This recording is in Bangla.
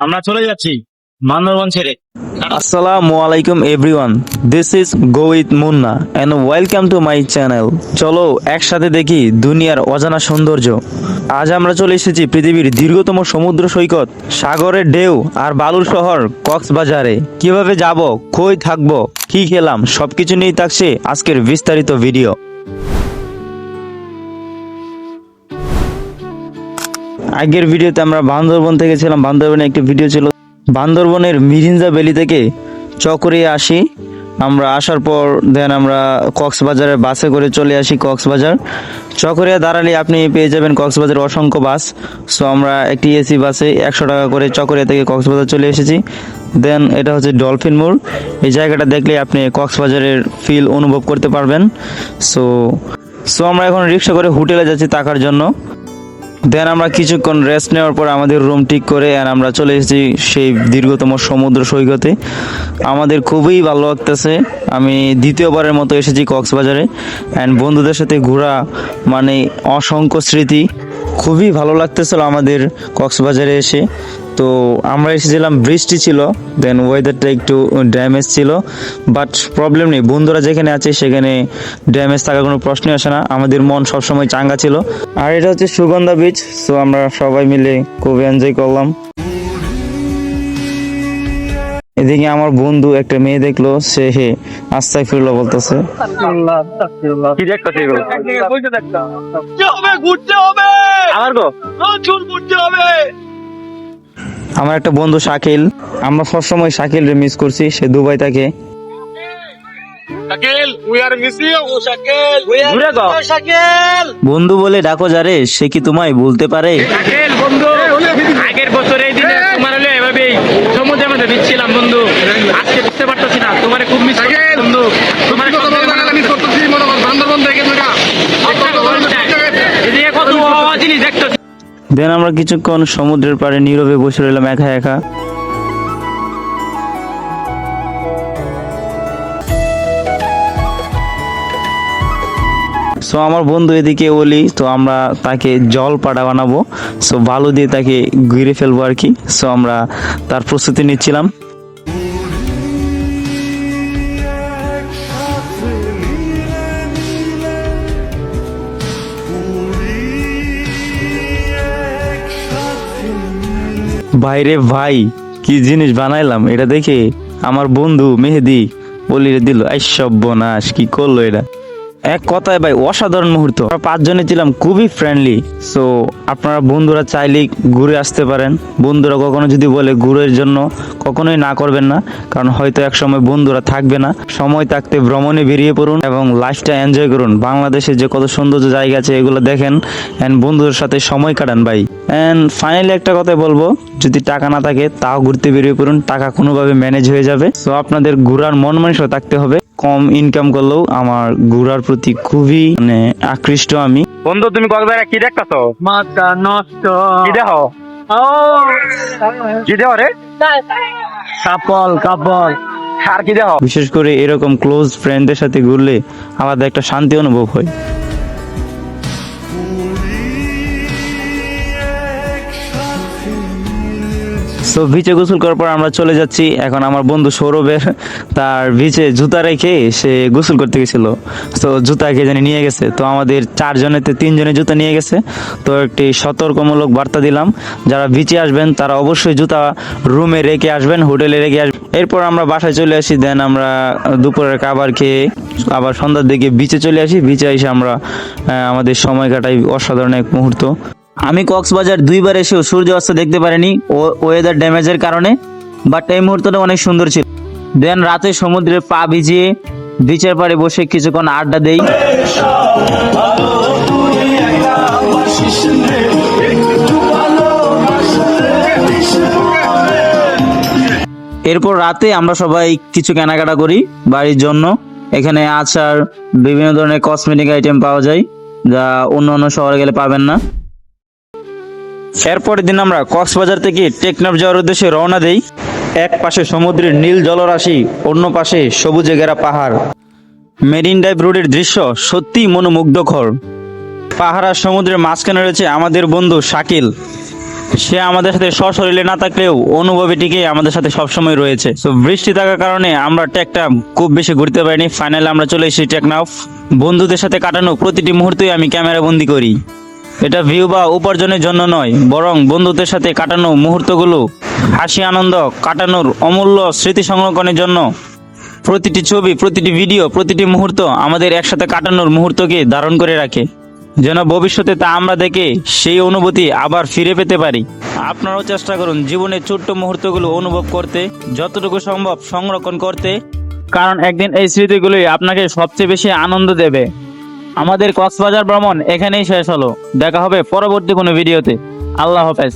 আমরা চলে যাচ্ছি বান্দরবন ছেড়ে। আসসালামু আলাইকুম everyone, this is go with Munna and welcome to my channel. চলো একসাথে দেখি দুনিয়ার অজানা সৌন্দর্য। আজ আমরা চলে এসেছি পৃথিবীর দীর্ঘতম সমুদ্র সৈকত, সাগরের ঢেউ আর বালুর শহর কক্সবাজারে। কিভাবে যাব, কই থাকবো, কি খেলাম, সবকিছু নিয়ে থাকছে আজকের বিস্তারিত ভিডিও। আগের ভিডিওতে আমরা বান্দরবন থেকে ছিলাম, বান্দরবনে একটি ভিডিও ছিল। বান্দরবনের মিরিঞ্জা ভ্যালি থেকে চকরিয়া আসি। আমরা আসার পর দেন আমরা কক্সবাজারের বাসে করে চলে আসি কক্সবাজার। চকরিয়া দাঁড়ালে আপনি পেয়ে যাবেন কক্সবাজারের অসংখ্য বাস। সো আমরা একটি এসি বাসে 100 টাকা করে চকরিয়া থেকে কক্সবাজার চলে এসেছি। দেন এটা হচ্ছে ডলফিন মোড়। এই জায়গাটা দেখলে আপনি কক্সবাজারের ফিল অনুভব করতে পারবেন। সো সো আমরা এখন রিক্সা করে হোটেলে যাচ্ছি থাকার জন্য। দেন আমরা কিছুক্ষণ রেস্ট নেওয়ার পর আমাদের রুম ঠিক করে আমরা চলে এসেছি সেই দীর্ঘতম সমুদ্র সৈকতে। আমাদের খুবই ভালো লাগতেছে। আমি দ্বিতীয়বারের মতো এসেছি কক্সবাজারে অ্যান্ড বন্ধুদের সাথে ঘোরা মানে অসংখ্য স্মৃতি। খুবই ভালো লাগতেছিল আমাদের কক্সবাজারে এসে। তো আমরা এসেছিলাম, বৃষ্টি ছিল, দেন ওয়েদারটা একটু ড্যামেজ ছিল, বাট প্রবলেম নেই, বন্ধুরা যেখানে আছে সেখানে ড্যামেজ থাকার কোনো প্রশ্নই আসে না। আমাদের মন সবসময় চাঙ্গা ছিল। আর এটা হচ্ছে সুগন্ধা বিচ। সো আমরা সবাই মিলে খুব এনজয় করলাম। এদিকে আমার বন্ধু একটা মেয়ে দেখলো, সে আস্তাগফিরুল্লাহ বলতেছে। কি দেখতেছে এগুলো? ঘুরতে হবে, আমার গো, প্রচুর ঘুরতে হবে। আমার একটা বন্ধু শাকিল, আমরা সবসময় শাকিলরে মিস করছি, সে দুবাই থাকে। Shakil, we are miss you. Shakil, we are ঘুরে গাও। শাকিল, বন্ধু বলে ডাকো যারে, সে কি তোমায় বলতে পারে? শাকিল বন্ধু, আগের বছর এই দিনে তোমার হলে এভাবেই সমুদ্রের মধ্যে ভিজছিলাম বন্ধু। আজকে বুঝতে পারতেছি না, তোমারে খুব মিস করছি বন্ধু। তোমার মিস করতেছি, মনে কর বান্দরবন থেকে এদিকে কত জিনিস দেখতেছি। দেন আমরা কিছুক্ষণ সমুদ্রের পাড়ে নীরবে বসে রইলাম একা একা। সো আমার বন্ধু এদিকে ওলি, তো আমরা তাকে জল পাড়া বানাবো। সো বালু দিয়ে তাকে ঘিরে ফেলবো আর কি। সো আমরা তার প্রস্তুতি নিচ্ছিলাম। ভাইরে ভাই, কি জিনিস বানাইলাম, এটা দেখে আমার বন্ধু মেহেদি বলিরে দিল, আই সর্বনাশ, কি করলো এটা। এক কথায় ভাই অসাধারণ মুহূর্ত। আমরা 5 জনে ছিলাম, খুবই ফ্রেন্ডলি। সো আপনারা বন্ধুরা চাইলেই ঘুরে আসতে পারেন। বন্ধুরা কখনো যদি বলে ঘুরের জন্য, কখনোই না করবেন না, কারণ হয়তো এক সময় বন্ধুরা থাকবে না। সময় থাকতে ভ্রমণে বেরিয়ে পড়ুন এবং লাইফটা এনজয় করুন। বাংলাদেশে যে কত সৌন্দর্য জায়গা আছে এগুলো দেখেন অ্যান্ড বন্ধুদের সাথে সময় কাটান ভাই। অ্যান্ড ফাইনালি একটা কথাই বলবো, যদি টাকা না থাকে তাও ঘুরতে বেরিয়ে পড়ুন, টাকা কোনোভাবে ম্যানেজ হয়ে যাবে। সো আপনাদের ঘোরার মন মানসিকতা থাকতে হবে। কম ইনকাম করলেও আমার ঘোরার প্রতি খুবই আকৃষ্ট আমি। বন্ধু তুমি কক্সবাজারে কি দেখতেছো? মাথা নষ্ট। কি দেখো? কি দেখো রে? কাপল কাপল। আর কি দেখো? বিশেষ করে এরকম ক্লোজ ফ্রেন্ডদের সাথে ঘুরলে আলাদা একটা শান্তি অনুভব হয়। সো বিচে গোসল করার পর আমরা চলে যাচ্ছি। এখন আমার বন্ধু সৌরভের তার বিচে জুতা রেখে সে গোসল করতে গেছিল। তো জুতা কে জানি নিয়ে গেছে। তো আমাদের 4 জনেতে 3 জনের জুতা নিয়ে গেছে। তো একটি সতর্কমূলক বার্তা দিলাম, যারা বিচে আসবেন তারা অবশ্যই জুতা রুমে রেখে আসবেন, হোটেলে রেখে আসবেন। এরপর আমরা বাসায় চলে আসি। দেন আমরা দুপুরের খাবার খেয়ে আবার সন্ধ্যার দিকে বিচে চলে আসি। বিচে এসে আমরা আমাদের সময় কাটাই অসাধারণ এক মুহূর্ত। আমি কক্সবাজার 2বার এসেও সূর্য অস্ত দেখতে পারিনি ওয়েদার ড্যামেজের কারণে, বাট এই মুহূর্তটা অনেক সুন্দর ছিল। দেন রাতে সমুদ্রে পা ভিজিয়ে বিচের পাড়ে বসে কিছুক্ষণ আড্ডা দেই। এরপর রাতে আমরা সবাই কিছু কেনাকাটা করি বাড়ির জন্য। এখানে আচার, বিভিন্ন ধরনের কসমেটিক আইটেম পাওয়া যায়, যা অন্য অন্য শহরে গেলে পাবেন না। এরপরের দিন আমরা কক্সবাজার থেকে টেকনাফ যাওয়ার উদ্দেশ্যে রওনা দেই। এক পাশে সমুদ্রের নীল জলরাশি, অন্য পাশে সবুজে ঘেরা পাহাড়। মেরিন ড্রাইভ রোডের দৃশ্য সত্যিই মনোমুগ্ধকর। পাহাড় আর সমুদ্রের মাঝখানে রয়েছে আমাদের বন্ধু শাকিল। সে আমাদের সাথে সশরীরে না থাকলেও অনুভবীটিকে আমাদের সাথে সবসময় রয়েছে। তো বৃষ্টি থাকার কারণে আমরা ট্রেকটা খুব বেশি ঘুরতে পারিনি। ফাইনালি আমরা চলে এসেছি টেকনাফ। বন্ধুদের সাথে কাটানো প্রতিটি মুহূর্তই আমি ক্যামেরা বন্দি করি। এটা ভিউ বা উপার্জনের জন্য নয়, বরং বন্ধুদের সাথে কাটানো মুহূর্তগুলো হাসি আনন্দ কাটানোর অমূল্য স্মৃতি সংরক্ষণের জন্য। প্রতিটি ছবি, প্রতিটি ভিডিও, প্রতিটি মুহূর্ত আমাদের একসাথে কাটানোর মুহূর্তকে ধারণ করে রাখে, যেন ভবিষ্যতে তা আমরা দেখে সেই অনুভূতি আবার ফিরে পেতে পারি। আপনারাও চেষ্টা করুন জীবনের ছোট্ট মুহূর্তগুলো অনুভব করতে, যতটুকু সম্ভব সংরক্ষণ করতে, কারণ একদিন এই স্মৃতিগুলোই আপনাকে সবচেয়ে বেশি আনন্দ দেবে। আমাদের কক্সবাজার ভ্রমণ এখানেই শেষ হলো। দেখা হবে পরবর্তী কোনো ভিডিওতে। আল্লাহ হাফেজ।